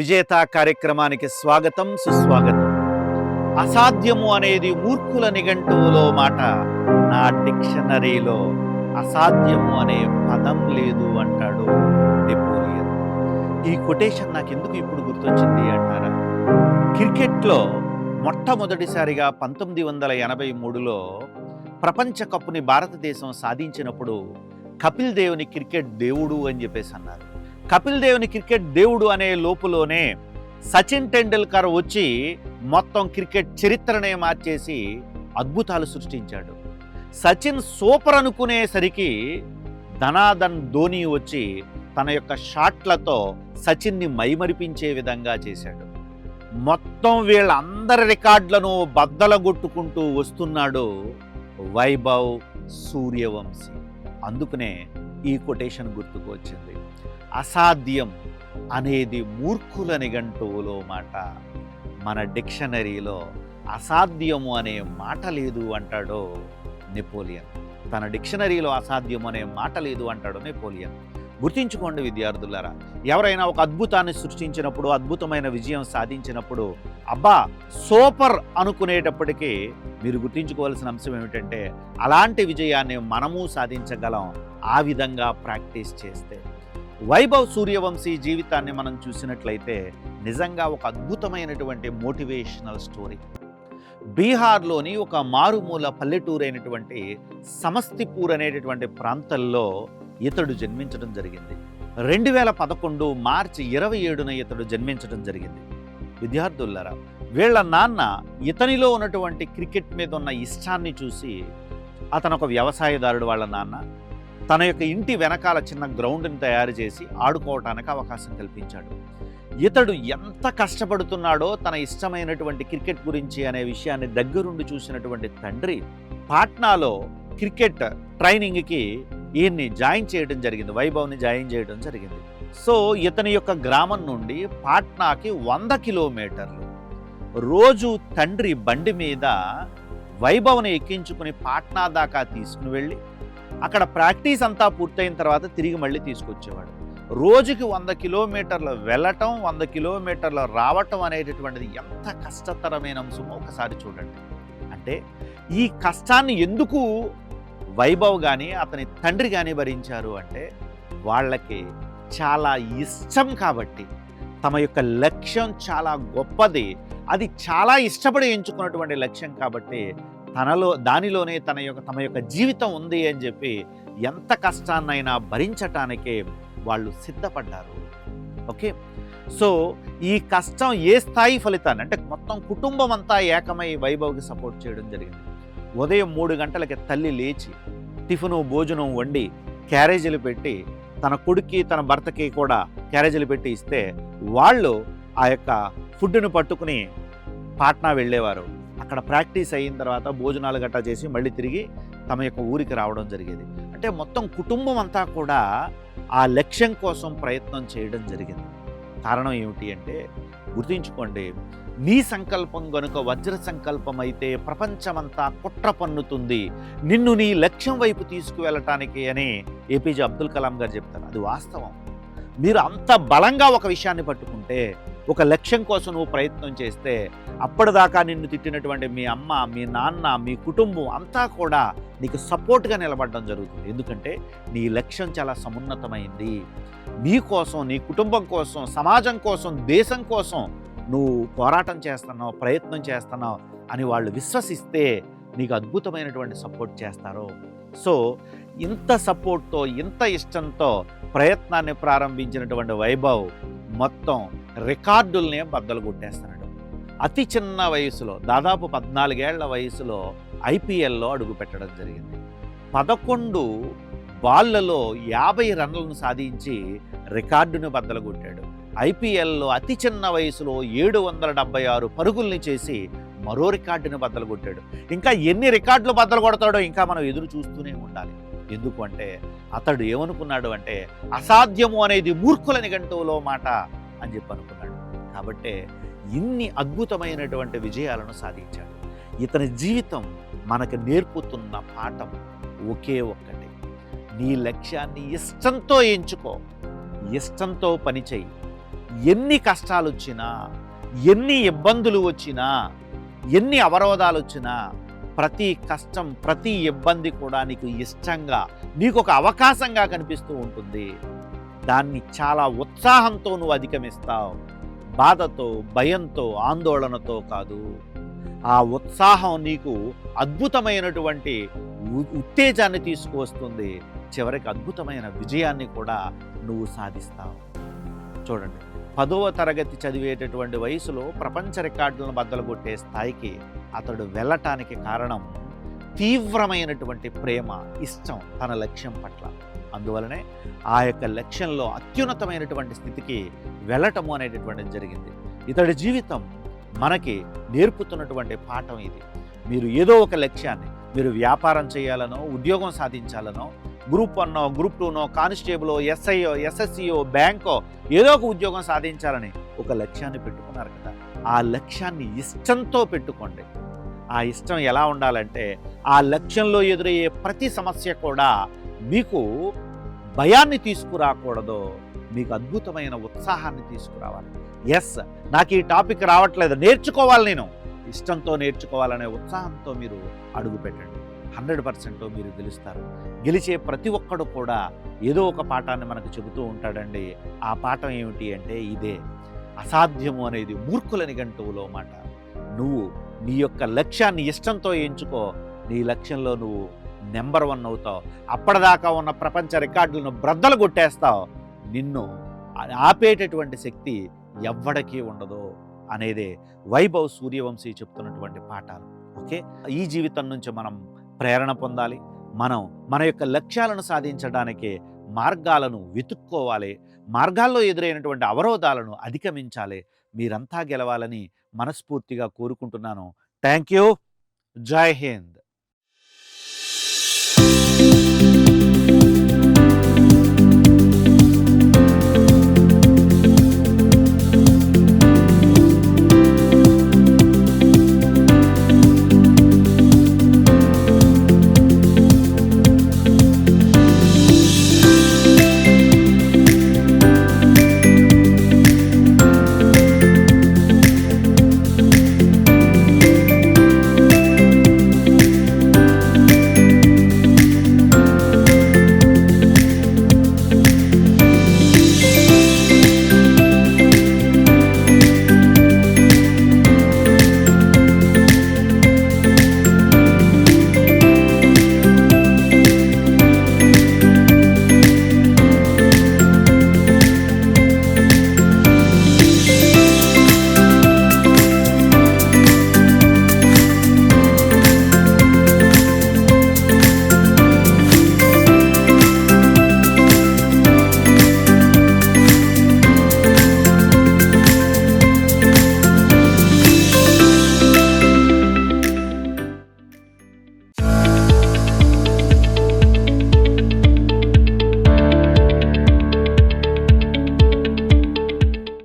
విజేత కార్యక్రమానికి స్వాగతం, సుస్వాగతం. అసాధ్యము అనేది మూర్ఖుల నిఘంటువులో మాట, నా డిక్షనరీలో అసాధ్యము అనే పదం లేదు అంటాడు నెపోలియన్. ఈ కొటేషన్ నాకెందుకు ఇప్పుడు గుర్తొచ్చింది అంటారా? క్రికెట్లో మొట్టమొదటిసారిగా 1983లో ప్రపంచ కప్ని భారతదేశం సాధించినప్పుడు కపిల్ దేవుని క్రికెట్ దేవుడు అని చెప్పేసి అన్నారు. కపిల్ దేవుని క్రికెట్ దేవుడు అనే లోపులోనే సచిన్ టెండూల్కర్ వచ్చి మొత్తం క్రికెట్ చరిత్రనే మార్చేసి అద్భుతాలు సృష్టించాడు. సచిన్ సూపర్ అనుకునేసరికి ధనాధన్ ధోని వచ్చి తన యొక్క షాట్లతో సచిన్ని మైమరిపించే విధంగా చేశాడు. మొత్తం వీళ్ళందరి రికార్డులను బద్దలగొట్టుకుంటూ వస్తున్నాడు వైభవ్ సూర్యవంశీ. అందుకనే ఈ కొటేషన్ గుర్తుకు వచ్చింది. అసాధ్యం అనేది మూర్ఖుల నిఘంటువులో మాట, మన డిక్షనరీలో అసాధ్యము అనే మాట లేదు అంటాడు నెపోలియన్. తన డిక్షనరీలో అసాధ్యం అనే మాట లేదు అంటాడు నెపోలియన్. గుర్తించుకోండి విద్యార్థులారా, ఎవరైనా ఒక అద్భుతాన్ని సృష్టించినప్పుడు, అద్భుతమైన విజయం సాధించినప్పుడు అబ్బా సూపర్ అనుకునేటప్పటికీ మీరు గుర్తించుకోవాల్సిన అంశం ఏమిటంటే అలాంటి విజయాన్ని మనము సాధించగలం ఆ విధంగా ప్రాక్టీస్ చేస్తే. వైభవ్ సూర్యవంశీ జీవితాన్ని మనం చూసినట్లయితే నిజంగా ఒక అద్భుతమైనటువంటి మోటివేషనల్ స్టోరీ. బీహార్లోని ఒక మారుమూల పల్లెటూరు అయినటువంటి సమస్తిపూర్ అనేటటువంటి ప్రాంతంలో ఇతడు జన్మించడం జరిగింది. 2011 మార్చి 27న ఇతడు జన్మించడం జరిగింది. విద్యార్థులారా, వీళ్ళ నాన్న ఇతనిలో ఉన్నటువంటి క్రికెట్ మీద ఉన్న ఇష్టాన్ని చూసి, అతను ఒక వ్యవసాయదారుడు వాళ్ళ నాన్న, తన యొక్క ఇంటి వెనకాల చిన్న గ్రౌండ్ని తయారు చేసి ఆడుకోవటానికి అవకాశం కల్పించాడు. ఇతడు ఎంత కష్టపడుతున్నాడో తన ఇష్టమైనటువంటి క్రికెట్ గురించి అనే విషయాన్ని దగ్గరుండి చూసినటువంటి తండ్రి పాట్నాలో క్రికెట్ ట్రైనింగ్కి ఈయన్ని జాయిన్ చేయడం జరిగింది, వైభవ్ని జాయిన్ చేయడం జరిగింది. సో ఇతని యొక్క గ్రామం నుండి పాట్నాకి 100 కిలోమీటర్లు రోజు తండ్రి బండి మీద వైభవ్ని ఎక్కించుకుని పాట్నా దాకా తీసుకుని వెళ్ళి అక్కడ ప్రాక్టీస్ అంతా పూర్తయిన తర్వాత తిరిగి మళ్ళీ తీసుకొచ్చేవాడు. రోజుకి 100 కిలోమీటర్లు వెళ్ళటం, 100 కిలోమీటర్లు రావటం అనేటటువంటిది ఎంత కష్టతరమైన అంశమో ఒకసారి చూడండి. అంటే ఈ కష్టాన్ని ఎందుకు వైభవ్ కానీ అతని తండ్రి కానీ భరించారు అంటే వాళ్ళకి చాలా ఇష్టం కాబట్టి, తమ యొక్క లక్ష్యం చాలా గొప్పది, అది చాలా ఇష్టపడి ఎంచుకున్నటువంటి లక్ష్యం కాబట్టి దానిలోనే తమ యొక్క జీవితం ఉంది అని చెప్పి ఎంత కష్టాన్నైనా భరించటానికే వాళ్ళు సిద్ధపడ్డారు. ఓకే, సో ఈ కష్టం ఏ స్థాయి ఫలితాన్ని అంటే మొత్తం కుటుంబం అంతా ఏకమై వైభవ్కి సపోర్ట్ చేయడం జరిగింది. ఉదయం 3 గంటలకి తల్లి లేచి టిఫిను భోజనం వండి క్యారేజీలు పెట్టి తన కొడుక్కి తన భర్తకి కూడా క్యారేజీలు పెట్టి ఇస్తే వాళ్ళు ఆ యొక్క ఫుడ్ను పట్టుకుని పాట్నా వెళ్ళేవారు. అక్కడ ప్రాక్టీస్ అయిన తర్వాత భోజనాలు గట్టా చేసి మళ్ళీ తిరిగి తమ యొక్క ఊరికి రావడం జరిగేది. అంటే మొత్తం కుటుంబం అంతా కూడా ఆ లక్ష్యం కోసం ప్రయత్నం చేయడం జరిగింది. కారణం ఏమిటి అంటే గుర్తుంచుకోండి, నీ సంకల్పం గనుక వజ్ర సంకల్పం అయితే ప్రపంచమంతా కుట్ర పన్నుతుంది నిన్ను నీ లక్ష్యం వైపు తీసుకువెళ్ళటానికి అని ఏపీజే అబ్దుల్ కలాం గారు చెప్తారు. అది వాస్తవం. మీరు అంత బలంగా ఒక విషయాన్ని పట్టుకుంటే, ఒక లక్ష్యం కోసం నువ్వు ప్రయత్నం చేస్తే అప్పటిదాకా నిన్ను తిట్టినటువంటి మీ అమ్మ, మీ నాన్న, మీ కుటుంబం అంతా కూడా నీకు సపోర్ట్గా నిలబడడం జరుగుతుంది. ఎందుకంటే నీ లక్ష్యం చాలా సమున్నతమైంది. నీ కోసం, నీ కుటుంబం కోసం, సమాజం కోసం, దేశం కోసం నువ్వు పోరాటం చేస్తున్నావు, ప్రయత్నం చేస్తున్నావు అని వాళ్ళు విశ్వసిస్తే నీకు అద్భుతమైనటువంటి సపోర్ట్ చేస్తారు. సో ఇంత సపోర్ట్తో, ఇంత ఇష్టంతో ప్రయత్నాన్ని ప్రారంభించినటువంటి వైభవ్ మొత్తం రికార్డుల్నే బద్దలు కొట్టేస్తున్నాడు. అతి చిన్న వయసులో, దాదాపు 14 ఏళ్ల వయసులో ఐపీఎల్లో అడుగు పెట్టడం జరిగింది. 11 బాళ్లలో 50 రన్లను సాధించి రికార్డును బద్దలు కొట్టాడు. ఐపీఎల్లో అతి చిన్న వయసులో 776 పరుగుల్ని చేసి మరో రికార్డును బద్దలు కొట్టాడు. ఇంకా ఎన్ని రికార్డులు బద్దలు కొడతాడో ఇంకా మనం ఎదురు చూస్తూనే ఉండాలి. ఎందుకు అంటే అతడు ఏమనుకున్నాడు అంటే అసాధ్యము అనేది మూర్ఖుల నిఘంటువులో మాట అని చెప్పి అనుకున్నాడు. కాబట్టే ఇన్ని అద్భుతమైనటువంటి విజయాలను సాధించాడు. ఇతని జీవితం మనకు నేర్పుతున్న పాఠం ఒకే ఒక్కటి, నీ లక్ష్యాన్ని ఇష్టంతో ఎంచుకో, ఇష్టంతో పనిచేయి. ఎన్ని కష్టాలొచ్చినా, ఎన్ని ఇబ్బందులు వచ్చినా, ఎన్ని అవరోధాలు వచ్చినా, ప్రతి కష్టం, ప్రతి ఇబ్బంది కూడా నీకు ఇష్టంగా, నీకొక అవకాశంగా కనిపిస్తూ ఉంటుంది. దాన్ని చాలా ఉత్సాహంతో నువ్వు అధిగమిస్తావు. బాధతో, భయంతో, ఆందోళనతో కాదు. ఆ ఉత్సాహం నీకు అద్భుతమైనటువంటి ఉత్తేజాన్ని తీసుకువస్తుంది. చివరికి అద్భుతమైన విజయాన్ని కూడా నువ్వు సాధిస్తావు. చూడండి, 10వ తరగతి చదివేటటువంటి వయసులో ప్రపంచ రికార్డులను బద్దలు కొట్టే స్థాయికి అతడు వెళ్ళటానికి కారణం తీవ్రమైనటువంటి ప్రేమ, ఇష్టం తన లక్ష్యం పట్ల. అందువలనే ఆ యొక్క లక్ష్యంలో అత్యున్నతమైనటువంటి స్థితికి వెళ్ళటము అనేటటువంటిది జరిగింది. ఇతడి జీవితం మనకి నేర్పుతున్నటువంటి పాఠం ఇది. మీరు ఏదో ఒక లక్ష్యాన్ని, మీరు వ్యాపారం చేయాలనో, ఉద్యోగం సాధించాలనో, గ్రూప్ 1నో, గ్రూప్ 2నో, కానిస్టేబులో, ఎస్ఐయో, ఎస్ఎస్సియో, బ్యాంకో ఏదో ఒక ఉద్యోగం సాధించాలని ఒక లక్ష్యాన్ని పెట్టుకున్నారు కదా. ఆ లక్ష్యాన్ని ఇష్టంతో పెట్టుకోండి. ఆ ఇష్టం ఎలా ఉండాలంటే, ఆ లక్ష్యంలో ఎదురయ్యే ప్రతి సమస్య కూడా మీకు భయాన్ని తీసుకురాకూడదు, మీకు అద్భుతమైన ఉత్సాహాన్ని తీసుకురావాలి. ఎస్, నాకు ఈ టాపిక్ రావట్లేదు, నేర్చుకోవాలి, నేను ఇష్టంతో నేర్చుకోవాలనే ఉత్సాహంతో మీరు అడుగు పెట్టండి. 100% మీరు గెలుస్తారు. గెలిచే ప్రతి ఒక్కడు కూడా ఏదో ఒక పాఠాన్ని మనకు చెబుతూ ఉంటాడండి. ఆ పాఠం ఏమిటి అంటే ఇదే: అసాధ్యము అనేది మూర్ఖుల నిఘంటువులో మాట. నువ్వు నీ యొక్క లక్ష్యాన్ని ఇష్టంతో ఎంచుకో, నీ లక్ష్యంలో నువ్వు నెంబర్ 1 అవుతావు. అప్పటిదాకా ఉన్న ప్రపంచ రికార్డులను బ్రద్దలు కొట్టేస్తావు. నిన్ను ఆపేటటువంటి శక్తి ఎవ్వడికీ ఉండదు అనేదే వైభవ్ సూర్యవంశీ చెప్తున్నటువంటి పాఠాలు. ఓకే, ఈ జీవితం నుంచి మనం ప్రేరణ పొందాలి. మనం మన యొక్క లక్ష్యాలను సాధించడానికి మార్గాలను వెతుక్కోవాలి. మార్గాల్లో ఎదురైనటువంటి అవరోధాలను అధిగమించాలి. మీరంతా గెలవాలని మనస్ఫూర్తిగా కోరుకుంటున్నాను. Thank you. జై హింద్.